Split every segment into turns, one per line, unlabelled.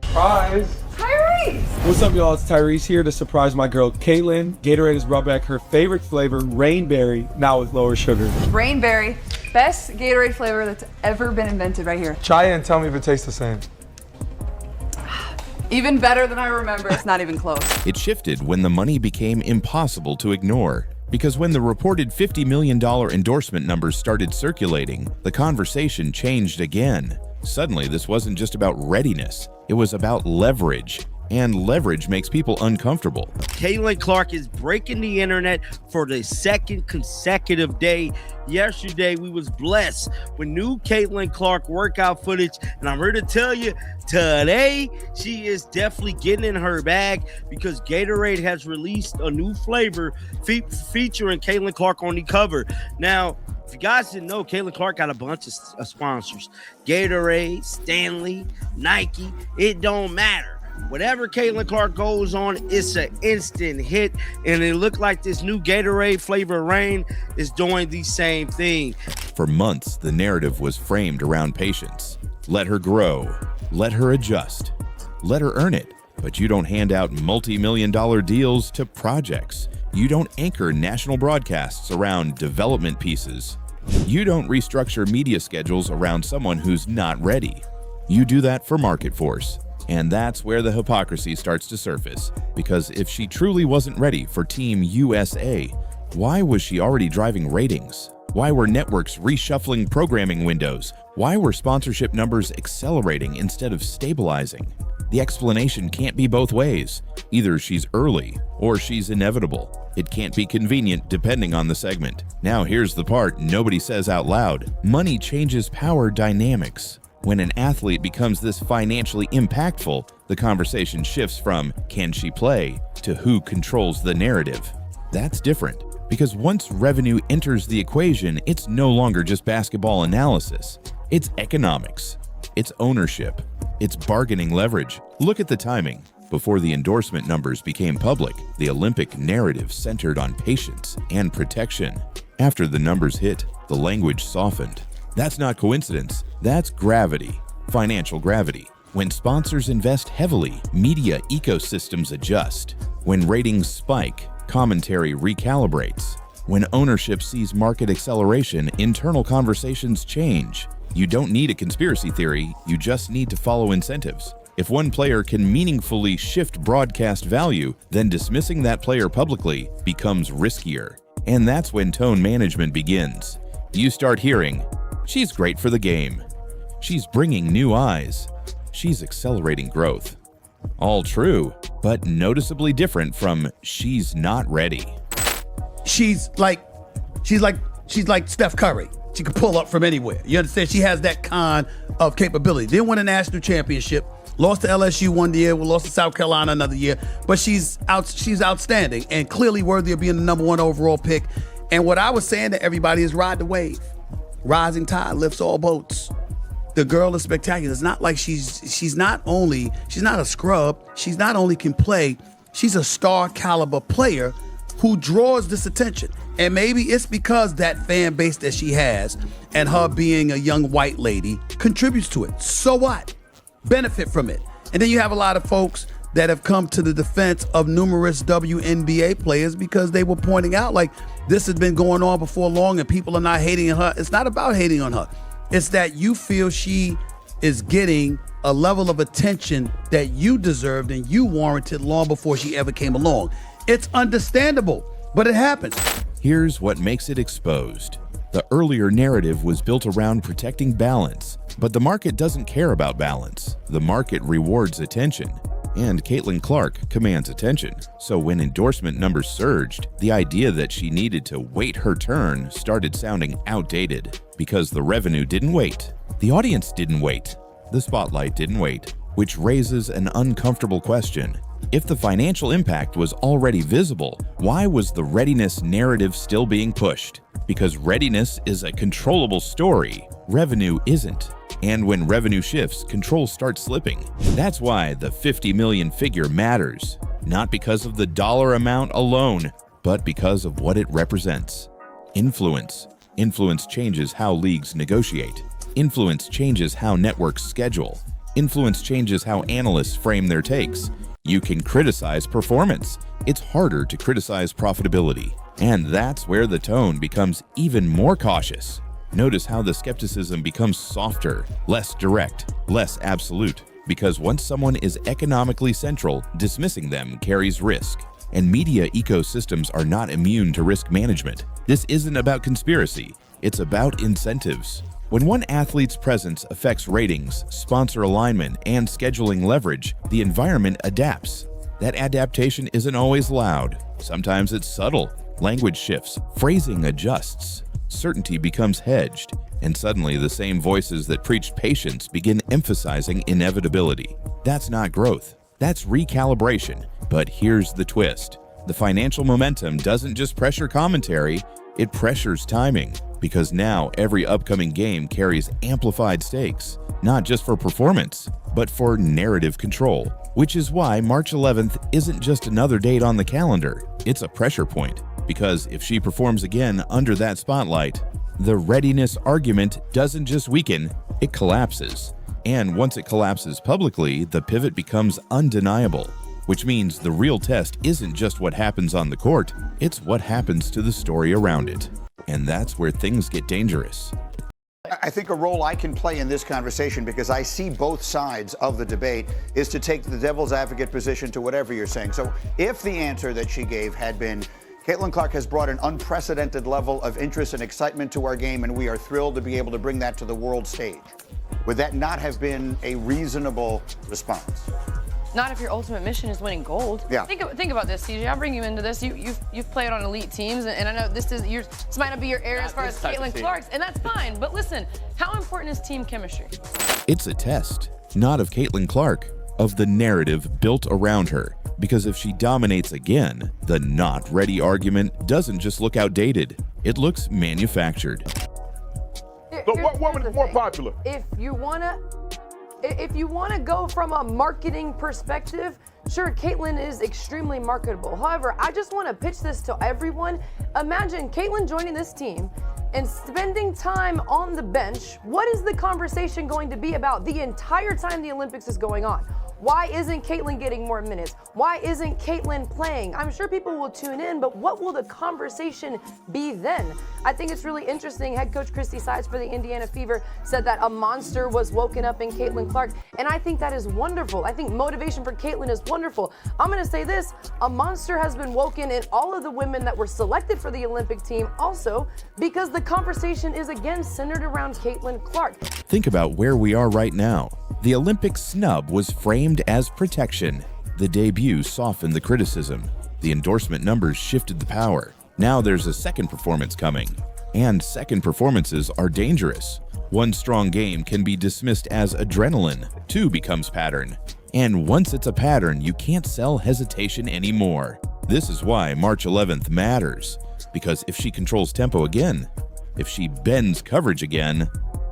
Surprise!
Tyrese!
What's up, y'all? It's Tyrese here to surprise my girl, Caitlin. Gatorade has brought back her favorite flavor, Rainberry, now with lower sugar.
Rainberry, best Gatorade flavor that's ever been invented right here.
Try it and tell me if it tastes the same.
Even better than I remember. It's not even close.
It shifted when the money became impossible to ignore. Because when the reported $50 million endorsement numbers started circulating, the conversation changed again. Suddenly, this wasn't just about readiness, it was about leverage. And leverage makes people uncomfortable.
Caitlin Clark is breaking the internet for the second consecutive day. Yesterday, we was blessed with new Caitlin Clark workout footage. And I'm here to tell you, today, she is definitely getting in her bag because Gatorade has released a new flavor featuring Caitlin Clark on the cover. Now, if you guys didn't know, Caitlin Clark got a bunch of sponsors. Gatorade, Stanley, Nike, it don't matter. Whatever Caitlin Clark goes on, it's an instant hit, and it looked like this new Gatorade flavor Rain is doing the same thing.
For months, the narrative was framed around patience. Let her grow, let her adjust, let her earn it. But you don't hand out multi-million-dollar deals to projects. You don't anchor national broadcasts around development pieces. You don't restructure media schedules around someone who's not ready. You do that for market force. And that's where the hypocrisy starts to surface. Because if she truly wasn't ready for Team USA, why was she already driving ratings? Why were networks reshuffling programming windows? Why were sponsorship numbers accelerating instead of stabilizing? The explanation can't be both ways. Either she's early or she's inevitable. It can't be convenient depending on the segment. Now here's the part nobody says out loud. Money changes power dynamics. When an athlete becomes this financially impactful, the conversation shifts from can she play to who controls the narrative. That's different because once revenue enters the equation, it's no longer just basketball analysis. It's economics, it's ownership, it's bargaining leverage. Look at the timing. Before the endorsement numbers became public, the Olympic narrative centered on patience and protection. After the numbers hit, the language softened. That's not coincidence, that's gravity, financial gravity. When sponsors invest heavily, media ecosystems adjust. When ratings spike, commentary recalibrates. When ownership sees market acceleration, internal conversations change. You don't need a conspiracy theory, you just need to follow incentives. If one player can meaningfully shift broadcast value, then dismissing that player publicly becomes riskier. And that's when tone management begins. You start hearing, she's great for the game. She's bringing new eyes. She's accelerating growth. All true, but noticeably different from she's not ready.
She's like Steph Curry. She can pull up from anywhere. You understand? She has that kind of capability. Didn't win a national championship. Lost to LSU one year. We lost to South Carolina another year. But she's outstanding and clearly worthy of being the number one overall pick. And what I was saying to everybody is ride the wave. Rising tide lifts all boats. The girl is spectacular. It's not like she's not a scrub. She's not only can play, she's a star caliber player who draws this attention. And maybe it's because that fan base that she has and her being a young white lady contributes to it. So what? Benefit from it. And then you have a lot of folks that have come to the defense of numerous WNBA players because they were pointing out like this has been going on before long and people are not hating on her. It's not about hating on her. It's that you feel she is getting a level of attention that you deserved and you warranted long before she ever came along. It's understandable, but it happens.
Here's what makes it exposed. The earlier narrative was built around protecting balance, but the market doesn't care about balance. The market rewards attention. And Caitlin Clark commands attention. So when endorsement numbers surged, the idea that she needed to wait her turn started sounding outdated because the revenue didn't wait. The audience didn't wait. The spotlight didn't wait, which raises an uncomfortable question. If the financial impact was already visible, why was the readiness narrative still being pushed? Because readiness is a controllable story. Revenue isn't. And when revenue shifts, control starts slipping. That's why the 50 million figure matters. Not because of the dollar amount alone, but because of what it represents. Influence. Influence changes how leagues negotiate. Influence changes how networks schedule. Influence changes how analysts frame their takes. You can criticize performance. It's harder to criticize profitability. And that's where the tone becomes even more cautious. Notice how the skepticism becomes softer, less direct, less absolute. Because once someone is economically central, dismissing them carries risk. And media ecosystems are not immune to risk management. This isn't about conspiracy, it's about incentives. When one athlete's presence affects ratings, sponsor alignment, and scheduling leverage, the environment adapts. That adaptation isn't always loud. Sometimes it's subtle. Language shifts, phrasing adjusts, certainty becomes hedged, and suddenly the same voices that preached patience begin emphasizing inevitability. That's not growth, that's recalibration. But here's the twist. The financial momentum doesn't just pressure commentary, it pressures timing. Because now every upcoming game carries amplified stakes, not just for performance, but for narrative control. Which is why March 11th isn't just another date on the calendar, it's a pressure point. Because if she performs again under that spotlight, the readiness argument doesn't just weaken, it collapses. And once it collapses publicly, the pivot becomes undeniable. Which means the real test isn't just what happens on the court, it's what happens to the story around it. And that's where things get dangerous.
I think a role I can play in this conversation, because I see both sides of the debate, is to take the devil's advocate position to whatever you're saying. So if the answer that she gave had been, Caitlin Clark has brought an unprecedented level of interest and excitement to our game, and we are thrilled to be able to bring that to the world stage, would that not have been a reasonable response?
Not if your ultimate mission is winning gold.
Yeah.
Think about this, CJ. I'll bring you into this. You've played on elite teams, and I know this might not be your area as far as Caitlin Clark's, and that's fine. But listen, how important is team chemistry?
It's a test, not of Caitlin Clark, of the narrative built around her. Because if she dominates again, the not ready argument doesn't just look outdated, it looks manufactured.
But what woman is more popular?
If you want to go from a marketing perspective, sure, Caitlin is extremely marketable. However, I just want to pitch this to everyone. Imagine Caitlin joining this team and spending time on the bench. What is the conversation going to be about the entire time the Olympics is going on? Why isn't Caitlin getting more minutes? Why isn't Caitlin playing? I'm sure people will tune in, but what will the conversation be then? I think it's really interesting. Head coach Christy Sides for the Indiana Fever said that a monster was woken up in Caitlin Clark, and I think that is wonderful. I think motivation for Caitlin is wonderful. I'm going to say this, a monster has been woken in all of the women that were selected for the Olympic team also, because the conversation is again centered around Caitlin Clark.
Think about where we are right now. The Olympic snub was framed as protection. The debut softened the criticism. The endorsement numbers shifted the power. Now there's a second performance coming. And second performances are dangerous. One strong game can be dismissed as adrenaline. Two becomes pattern. And once it's a pattern, you can't sell hesitation anymore. This is why March 11th matters. Because if she controls tempo again, if she bends coverage again,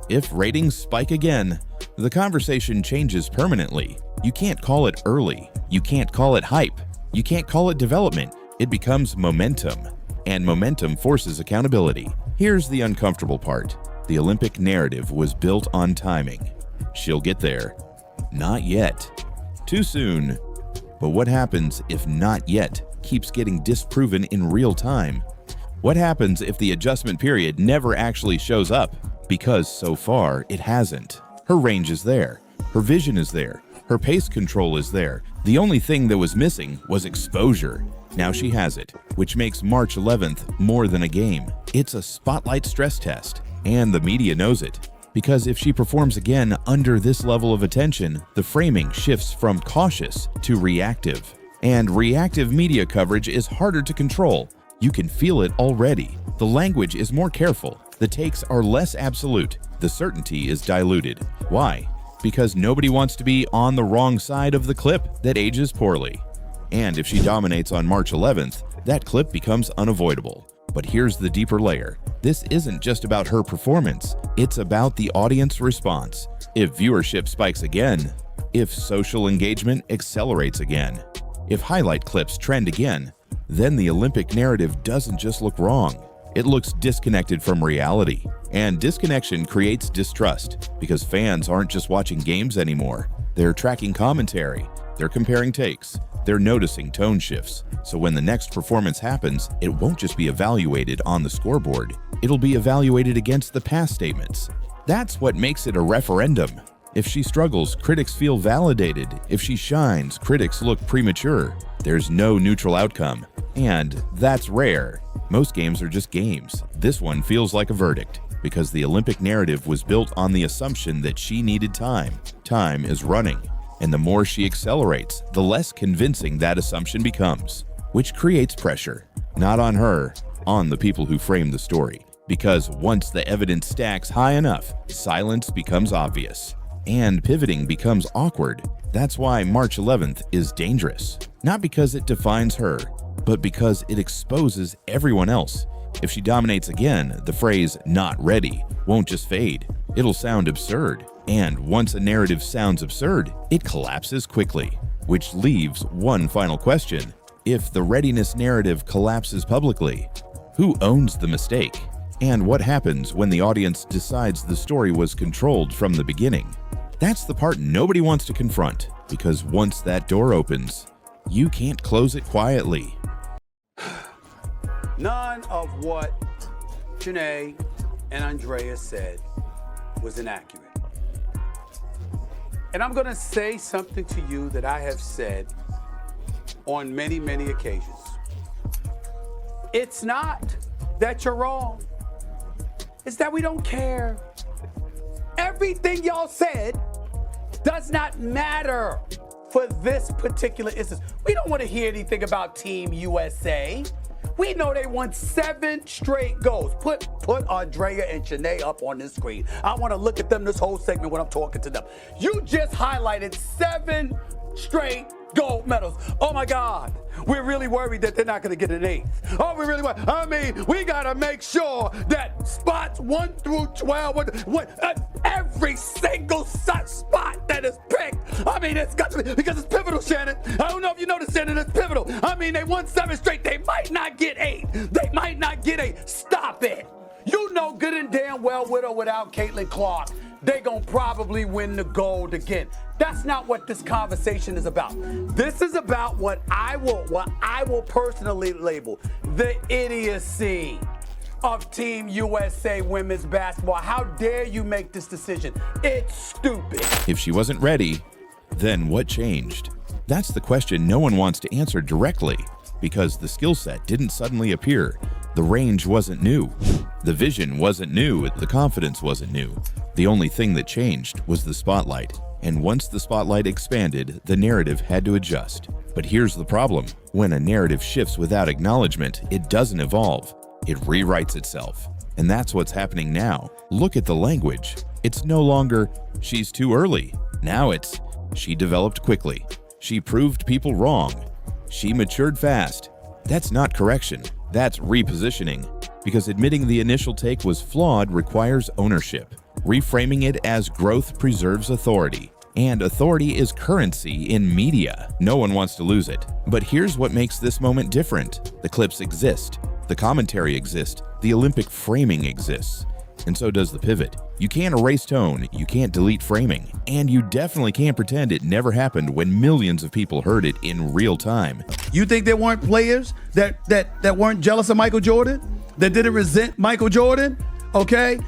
if ratings spike again, the conversation changes permanently. You can't call it early. You can't call it hype. You can't call it development. It becomes momentum. And momentum forces accountability. Here's the uncomfortable part. The Olympic narrative was built on timing. She'll get there. Not yet. Too soon. But what happens if not yet keeps getting disproven in real time? What happens if the adjustment period never actually shows up? Because so far, it hasn't. Her range is there. Her vision is there. Her pace control is there. The only thing that was missing was exposure. Now she has it, which makes March 11th more than a game. It's a spotlight stress test, and the media knows it. Because if she performs again under this level of attention, the framing shifts from cautious to reactive. And reactive media coverage is harder to control. You can feel it already. The language is more careful. The takes are less absolute. The certainty is diluted. Why? Because nobody wants to be on the wrong side of the clip that ages poorly. And if she dominates on March 11th, that clip becomes unavoidable. But here's the deeper layer. This isn't just about her performance. It's about the audience response. If viewership spikes again, if social engagement accelerates again, if highlight clips trend again, then the Olympic narrative doesn't just look wrong. It looks disconnected from reality. And disconnection creates distrust because fans aren't just watching games anymore. They're tracking commentary, they're comparing takes, they're noticing tone shifts. So when the next performance happens, it won't just be evaluated on the scoreboard, it'll be evaluated against the past statements. That's what makes it a referendum. If she struggles, critics feel validated. If she shines, critics look premature. There's no neutral outcome. And that's rare. Most games are just games. This one feels like a verdict, because the Olympic narrative was built on the assumption that she needed time. Time is running. And the more she accelerates, the less convincing that assumption becomes, which creates pressure, not on her, on the people who frame the story. Because once the evidence stacks high enough, silence becomes obvious. And pivoting becomes awkward. That's why March 11th is dangerous. Not because it defines her, but because it exposes everyone else. If she dominates again, the phrase "not ready" won't just fade. It'll sound absurd. And once a narrative sounds absurd, it collapses quickly. Which leaves one final question. If the readiness narrative collapses publicly, who owns the mistake? And what happens when the audience decides the story was controlled from the beginning? That's the part nobody wants to confront, because once that door opens, you can't close it quietly.
None of what Janae and Andrea said was inaccurate. And I'm going to say something to you that I have said on many, many occasions. It's not that you're wrong. It's that we don't care. Everything y'all said does not matter for this particular instance. We don't want to hear anything about Team USA. We know they won 7 straight goals. Put Andrea and Janae up on this screen. I want to look at them this whole segment when I'm talking to them. You just highlighted 7 straight gold medals. Oh my God. We're really worried that they're not going to get an 8th. Oh, we really worried. I mean, we got to make sure that spots 1 through 12, every single spot that is picked. I mean, it's got to be, because it's pivotal, Shannon. I don't know if you noticed, Shannon, it's pivotal. I mean, they won 7 straight. They might not get 8. They might not get 8. Stop it. You know good and damn well, with or without Caitlin Clark, they're going to probably win the gold again. That's not what this conversation is about. This is about what I will personally label the idiocy of Team USA women's basketball. How dare you make this decision? It's stupid.
If she wasn't ready, then what changed? That's the question no one wants to answer directly, because the skill set didn't suddenly appear. The range wasn't new. The vision wasn't new. The confidence wasn't new. The only thing that changed was the spotlight. And once the spotlight expanded, the narrative had to adjust. But here's the problem. When a narrative shifts without acknowledgement, it doesn't evolve. It rewrites itself. And that's what's happening now. Look at the language. It's no longer, "she's too early." Now it's, "she developed quickly." "She proved people wrong." "She matured fast." That's not correction. That's repositioning. Because admitting the initial take was flawed requires ownership. Reframing it as growth preserves authority. And authority is currency in media. No one wants to lose it. But here's what makes this moment different. The clips exist. The commentary exists. The Olympic framing exists. And so does the pivot. You can't erase tone, you can't delete framing, and you definitely can't pretend it never happened when millions of people heard it in real time.
You think there weren't players that weren't jealous of Michael Jordan? That didn't resent Michael Jordan? Okay?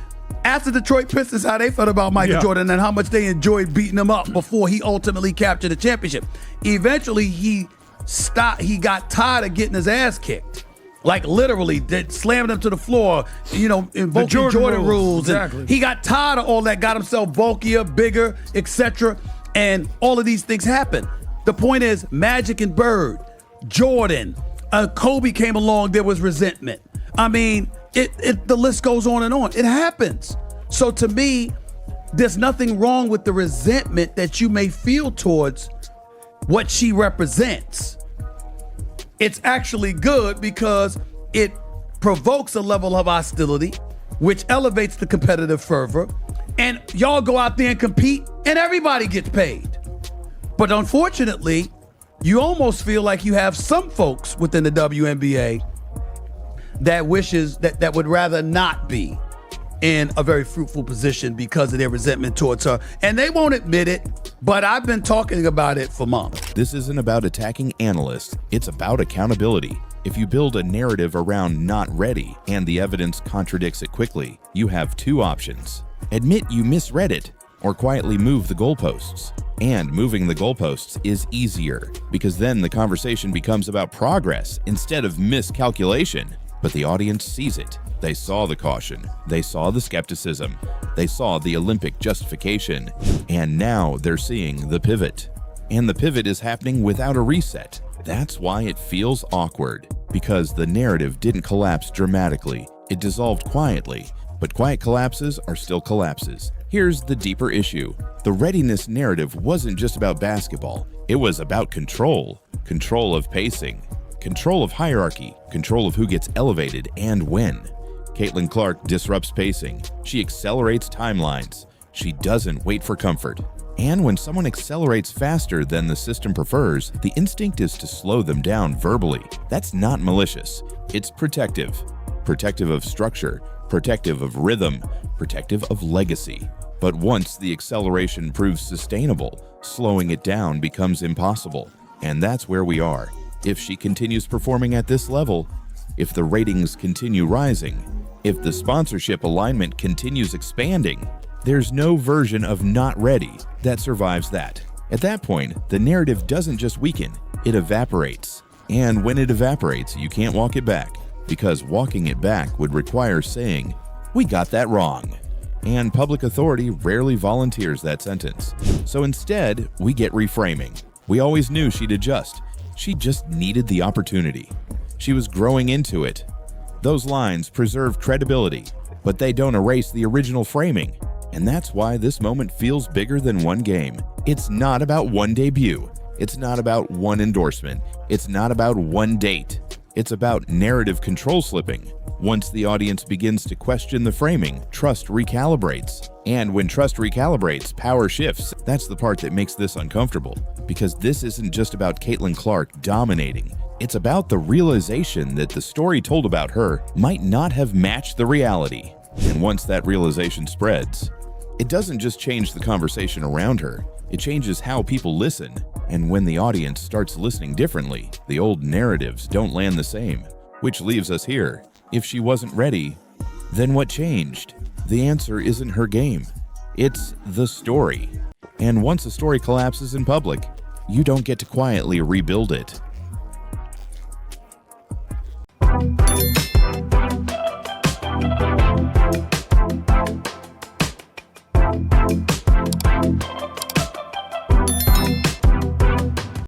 Ask the Detroit Pistons how they felt about Michael Jordan and how much they enjoyed beating him up before he ultimately captured the championship. Eventually, he got tired of getting his ass kicked. Like literally, slamming him to the floor, invoking Jordan rules.
Exactly.
And he got tired of all that, got himself bulkier, bigger, etc. And all of these things happen. The point is, Magic and Bird, Jordan, Kobe came along, there was resentment. I mean, the list goes on and on. It happens. So to me, there's nothing wrong with the resentment that you may feel towards what she represents. It's actually good because it provokes a level of hostility, which elevates the competitive fervor, and y'all go out there and compete, and everybody gets paid. But unfortunately, you almost feel like you have some folks within the WNBA that wishes that would rather not be in a very fruitful position because of their resentment towards her. And they won't admit it, but I've been talking about it for months.
This isn't about attacking analysts, it's about accountability. If you build a narrative around not ready and the evidence contradicts it quickly, you have two options. Admit you misread it, or quietly move the goalposts. And moving the goalposts is easier, because then the conversation becomes about progress instead of miscalculation. But the audience sees it. They saw the caution, they saw the skepticism, they saw the Olympic justification, and now they're seeing the pivot. And the pivot is happening without a reset. That's why it feels awkward, because the narrative didn't collapse dramatically. It dissolved quietly, but quiet collapses are still collapses. Here's the deeper issue. The readiness narrative wasn't just about basketball. It was about control. Control of pacing, control of hierarchy, control of who gets elevated and when. Caitlin Clark disrupts pacing. She accelerates timelines. She doesn't wait for comfort. And when someone accelerates faster than the system prefers, the instinct is to slow them down verbally. That's not malicious. It's protective. Protective of structure, protective of rhythm, protective of legacy. But once the acceleration proves sustainable, slowing it down becomes impossible. And that's where we are. If she continues performing at this level, if the ratings continue rising, if the sponsorship alignment continues expanding, there's no version of not ready that survives that. At that point, the narrative doesn't just weaken, it evaporates. And when it evaporates, you can't walk it back, because walking it back would require saying, "We got that wrong." And public authority rarely volunteers that sentence. So instead, we get reframing. We always knew she'd adjust. She just needed the opportunity. She was growing into it. Those lines preserve credibility, but they don't erase the original framing. And that's why this moment feels bigger than one game. It's not about one debut. It's not about one endorsement. It's not about one date. It's about narrative control slipping. Once the audience begins to question the framing, trust recalibrates. And when trust recalibrates, power shifts. That's the part that makes this uncomfortable, because this isn't just about Caitlin Clark dominating. It's about the realization that the story told about her might not have matched the reality. And once that realization spreads, it doesn't just change the conversation around her, it changes how people listen. And when the audience starts listening differently, the old narratives don't land the same. Which leaves us here. If she wasn't ready, then what changed? The answer isn't her game. It's the story. And once a story collapses in public, you don't get to quietly rebuild it.